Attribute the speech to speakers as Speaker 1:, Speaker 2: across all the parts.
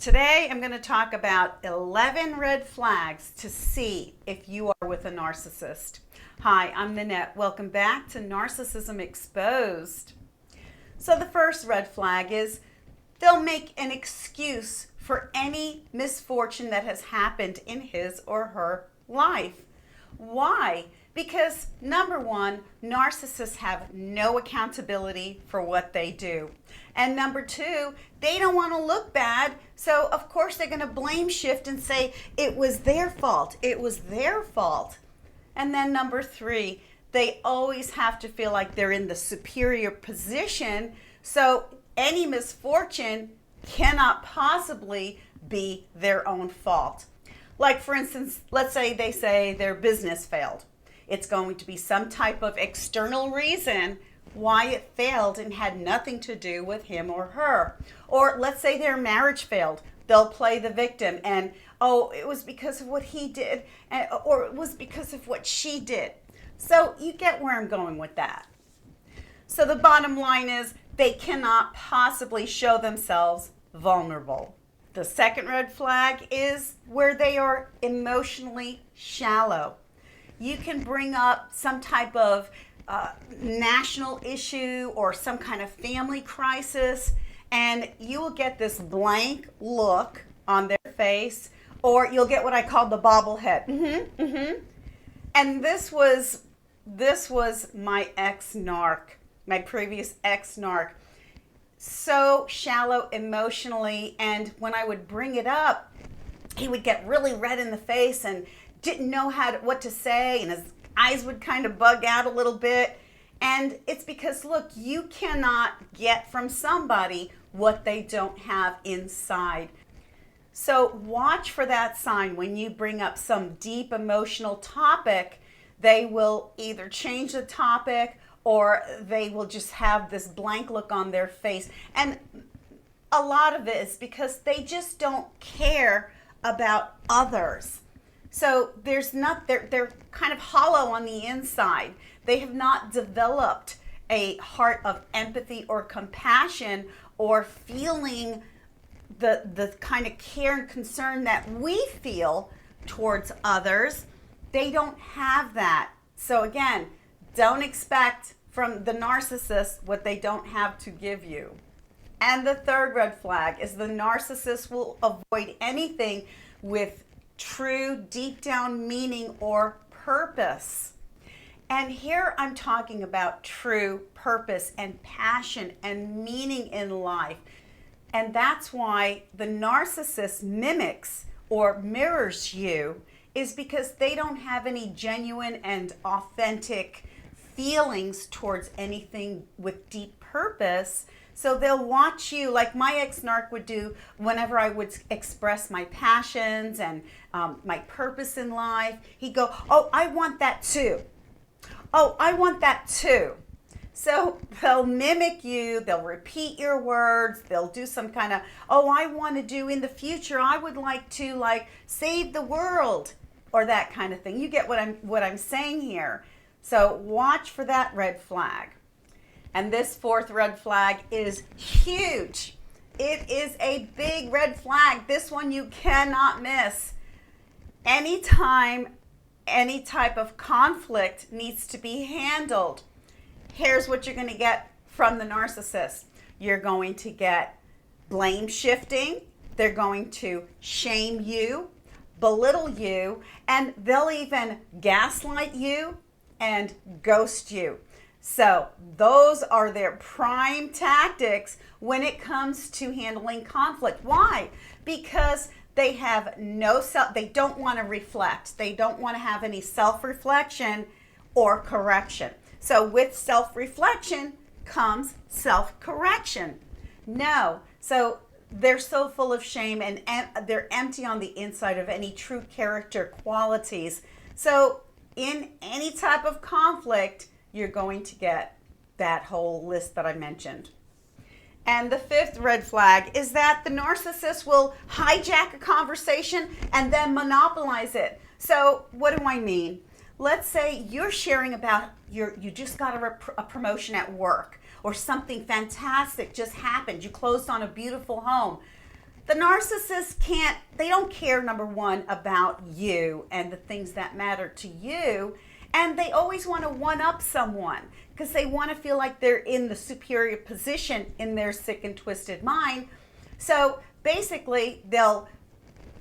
Speaker 1: Today I'm going to talk about 11 red flags to see if you are with a narcissist. Hi, I'm Nanette. Welcome back to Narcissism Exposed. So the first red flag is they'll make an excuse for any misfortune that has happened in his or her life. Why? Because number one, narcissists have no accountability for what they do. And number two, they don't want to look bad. So of course they're going to blame shift and say it was their fault. It was their fault. And then number three, they always have to feel like they're in the superior position. So any misfortune cannot possibly be their own fault. Like for instance, let's say they say their business failed. It's going to be some type of external reason why it failed and had nothing to do with him or her. Or let's say their marriage failed. They'll play the victim and, oh, it was because of what he did, or it was because of what she did. So you get where I'm going with that. So the bottom line is they cannot possibly show themselves vulnerable. The second red flag is where they are emotionally shallow. You can bring up some type of national issue or some kind of family crisis, and you will get this blank look on their face, or you'll get what I call the bobblehead. And this was my ex-narc, my previous ex-narc. So shallow emotionally, and when I would bring it up, he would get really red in the face and didn't know what to say, and his eyes would kind of bug out a little bit. And it's because, look, you cannot get from somebody what they don't have inside. So watch for that sign when you bring up some deep emotional topic. They will either change the topic or they will just have this blank look on their face. And a lot of it is because they just don't care about others. So they're kind of hollow on the inside. They have not developed a heart of empathy or compassion or feeling the kind of care and concern that we feel towards others. They don't have that. So again, don't expect from the narcissist what they don't have to give you. And the third red flag is the narcissist will avoid anything with true deep down meaning or purpose. And here I'm talking about true purpose and passion and meaning in life. And that's why the narcissist mimics or mirrors you, is because they don't have any genuine and authentic feelings towards anything with deep purpose. So they'll watch you like my ex-narc would do whenever I would express my passions and my purpose in life. He'd go, oh, I want that too. Oh, I want that too. So they'll mimic you, they'll repeat your words, they'll do some kind of, oh, I want to do in the future, I would like to save the world, or that kind of thing. You get what I'm saying here. So watch for that red flag. And this fourth red flag is huge. It is a big red flag. This one you cannot miss. Anytime any type of conflict needs to be handled, here's what you're going to get from the narcissist. You're going to get blame shifting. They're going to shame you, belittle you, and they'll even gaslight you and ghost you. So those are their prime tactics when it comes to handling conflict. Why? Because they have they don't want to reflect. They don't want to have any self-reflection or correction. So with self-reflection comes self-correction. No. So they're so full of shame and they're empty on the inside of any true character qualities. So in any type of conflict, you're going to get that whole list that I mentioned. And the fifth red flag is that the narcissist will hijack a conversation and then monopolize it. So what do I mean? Let's say you're sharing about you just got a promotion at work, or something fantastic just happened. You closed on a beautiful home. The narcissist they don't care, number one, about you and the things that matter to you. And they always want to one-up someone because they want to feel like they're in the superior position in their sick and twisted mind. So basically, they'll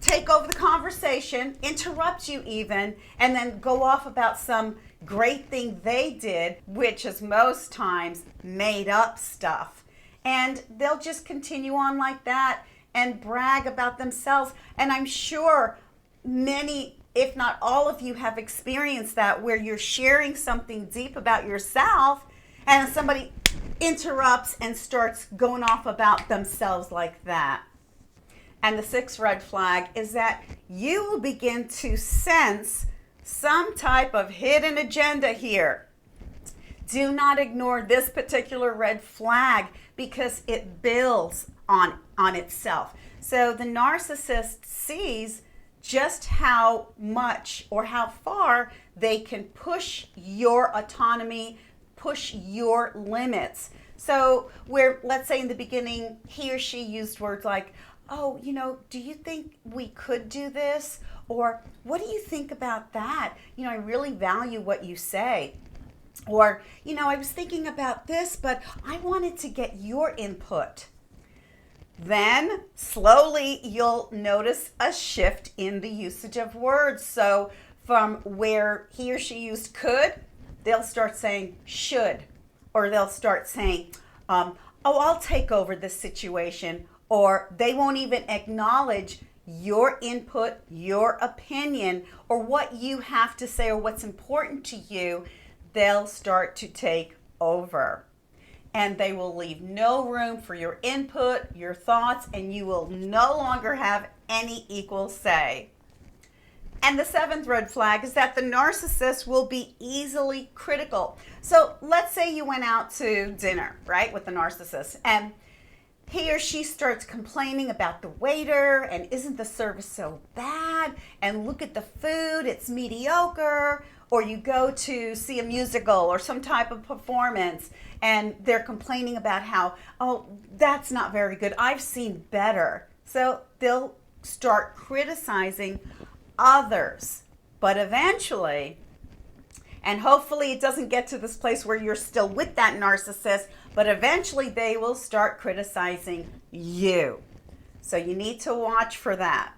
Speaker 1: take over the conversation, interrupt you even, and then go off about some great thing they did, which is most times made up stuff. And they'll just continue on like that and brag about themselves. And I'm sure many, if not all of you, have experienced that, where you're sharing something deep about yourself and somebody interrupts and starts going off about themselves like that. And the sixth red flag is that you will begin to sense some type of hidden agenda here. Do not ignore this particular red flag because it builds on itself. So the narcissist sees just how much or how far they can push your autonomy, push your limits. So where, let's say in the beginning, he or she used words like, oh, do you think we could do this? Or what do you think about that? I really value what you say. Or, I was thinking about this, but I wanted to get your input. Then slowly you'll notice a shift in the usage of words. So from where he or she used could, they'll start saying should, or they'll start saying, oh, I'll take over this situation, or they won't even acknowledge your input, your opinion, or what you have to say or what's important to you. They'll start to take over. And they will leave no room for your input, your thoughts, and you will no longer have any equal say. And the seventh red flag is that the narcissist will be easily critical. So let's say you went out to dinner, right, with the narcissist, and he or she starts complaining about the waiter, and isn't the service so bad? And look at the food, it's mediocre. Or you go to see a musical or some type of performance, and they're complaining about how, oh, that's not very good. I've seen better. So they'll start criticizing others. But eventually, and hopefully it doesn't get to this place where you're still with that narcissist, but eventually they will start criticizing you. So you need to watch for that.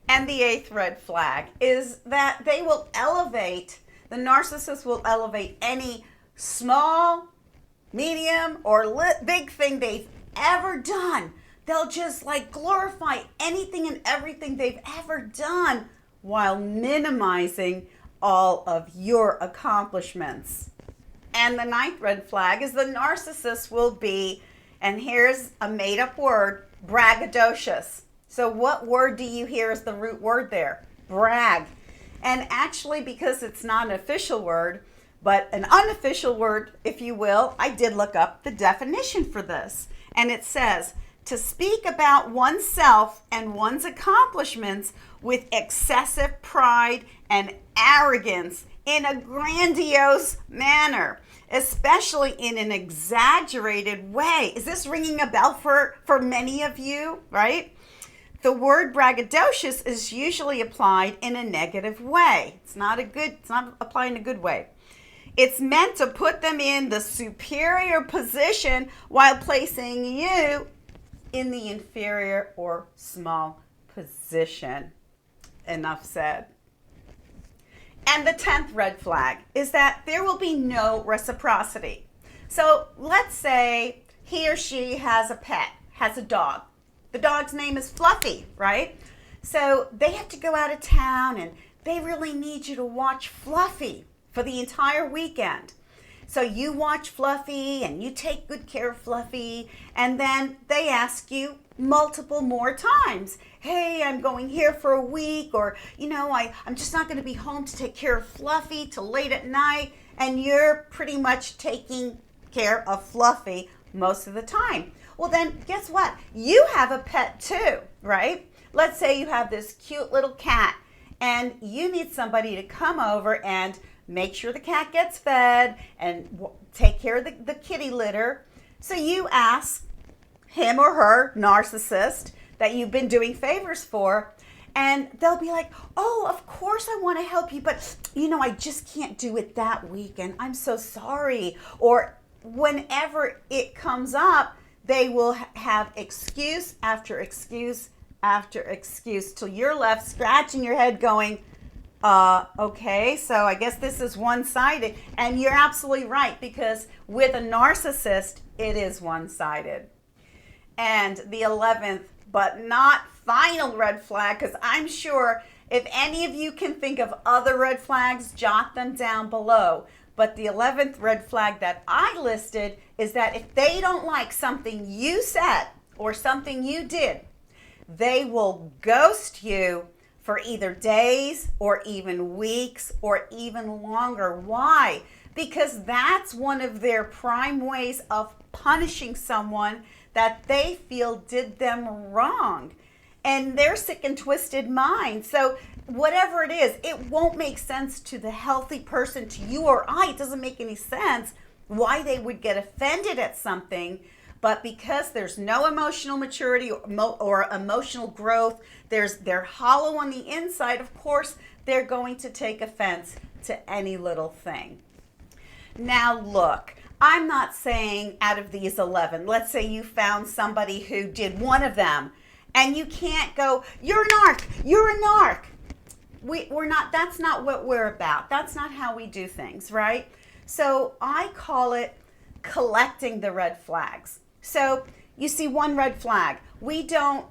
Speaker 1: And the eighth red flag is that they will elevate, the narcissist will elevate any small, medium, or big thing they've ever done. They'll just glorify anything and everything they've ever done while minimizing all of your accomplishments. And the ninth red flag is the narcissist will be, and here's a made up word, braggadocious. So what word do you hear as the root word there? Brag. And actually, because it's not an official word, but an unofficial word, if you will, I did look up the definition for this. And it says, to speak about oneself and one's accomplishments with excessive pride and arrogance in a grandiose manner, especially in an exaggerated way. Is this ringing a bell for many of you, right? The word braggadocious is usually applied in a negative way. It's not applied in a good way. It's meant to put them in the superior position while placing you in the inferior or small position. Enough said. And the 10th red flag is that there will be no reciprocity. So let's say he or she has a pet, has a dog. The dog's name is Fluffy, right? So they have to go out of town and they really need you to watch Fluffy for the entire weekend. So you watch Fluffy and you take good care of Fluffy, and then they ask you multiple more times, hey, I'm going here for a week, or, I'm just not going to be home to take care of Fluffy till late at night, and you're pretty much taking care of Fluffy most of the time. Well, then guess what? You have a pet too, right? Let's say you have this cute little cat and you need somebody to come over and make sure the cat gets fed and take care of the kitty litter. So you ask him or her, narcissist, that you've been doing favors for. And they'll be like, oh, of course I want to help you, but I just can't do it that weekend. I'm so sorry. Or whenever it comes up, they will have excuse after excuse after excuse till you're left scratching your head going, okay, so I guess this is one-sided. And you're absolutely right, because with a narcissist, it is one-sided. And the 11th, but not final red flag, because I'm sure if any of you can think of other red flags, jot them down below. But the 11th red flag that I listed is that if they don't like something you said or something you did, they will ghost you for either days or even weeks or even longer. Why? Because that's one of their prime ways of punishing someone that they feel did them wrong. And they're sick and twisted mind. So whatever it is, it won't make sense to the healthy person, to you or I. It doesn't make any sense why they would get offended at something. But because there's no emotional maturity or emotional growth, they're hollow on the inside, of course, they're going to take offense to any little thing. Now look, I'm not saying out of these 11, let's say you found somebody who did one of them, and you can't go, you're a narc, you're a narc. We're not, that's not what we're about. That's not how we do things, right? So I call it collecting the red flags. So you see one red flag, we don't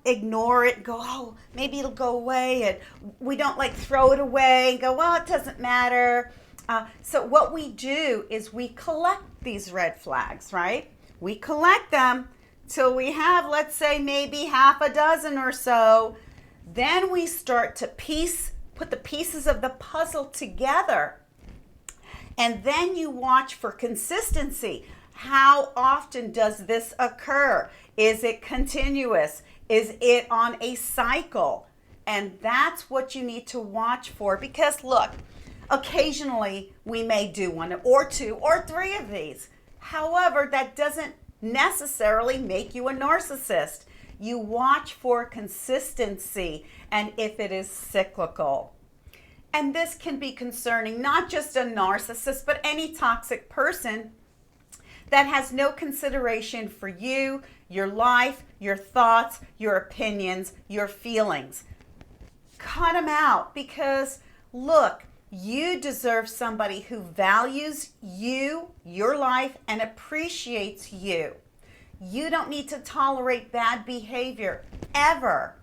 Speaker 1: ignore it and go, oh, maybe it'll go away, and we don't like throw it away and go, well, it doesn't matter. So what we do is we collect these red flags, right? We collect them till we have, let's say, maybe half a dozen or so. Then we start to put the pieces of the puzzle together. And then you watch for consistency. How often does this occur? Is it continuous? Is it on a cycle? And that's what you need to watch for, because look, occasionally we may do one or two or three of these. However, that doesn't necessarily make you a narcissist. You watch for consistency and if it is cyclical. And this can be concerning, not just a narcissist, but any toxic person that has no consideration for you, your life, your thoughts, your opinions, your feelings. Cut them out, because look, you deserve somebody who values you, your life, and appreciates you. You don't need to tolerate bad behavior ever.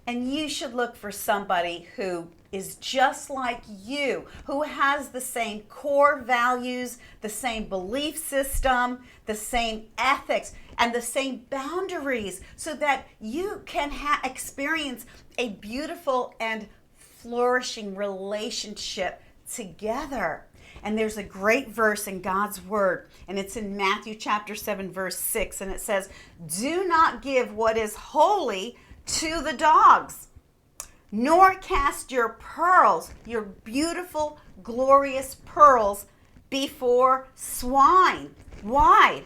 Speaker 1: And you should look for somebody who is just like you, who has the same core values, the same belief system, the same ethics, and the same boundaries, so that you can experience a beautiful and flourishing relationship together. And there's a great verse in God's word, and it's in Matthew chapter 7, verse 6, and it says, "Do not give what is holy to the dogs, nor cast your pearls, your beautiful, glorious pearls, before swine." Why?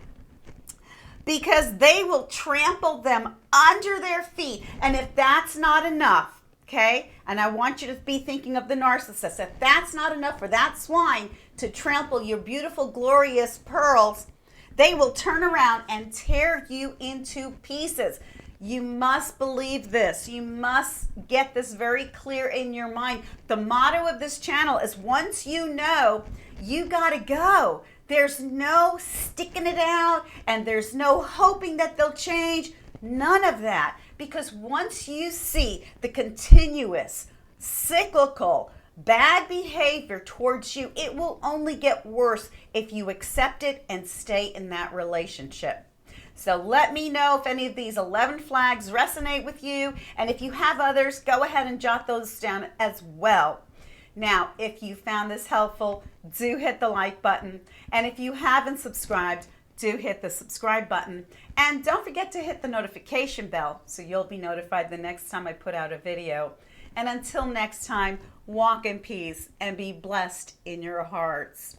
Speaker 1: Because they will trample them under their feet. And if that's not enough, okay, and I want you to be thinking of the narcissist, if that's not enough for that swine to trample your beautiful, glorious pearls, they will turn around and tear you into pieces. You must believe this. You must get this very clear in your mind. The motto of this channel is, once you know, you gotta go. There's no sticking it out, and there's no hoping that they'll change. None of that. Because once you see the continuous, cyclical, bad behavior towards you, it will only get worse if you accept it and stay in that relationship. So let me know if any of these 11 flags resonate with you. And if you have others, go ahead and jot those down as well. Now, if you found this helpful, do hit the like button. And if you haven't subscribed, do hit the subscribe button. And don't forget to hit the notification bell so you'll be notified the next time I put out a video. And until next time, walk in peace and be blessed in your hearts.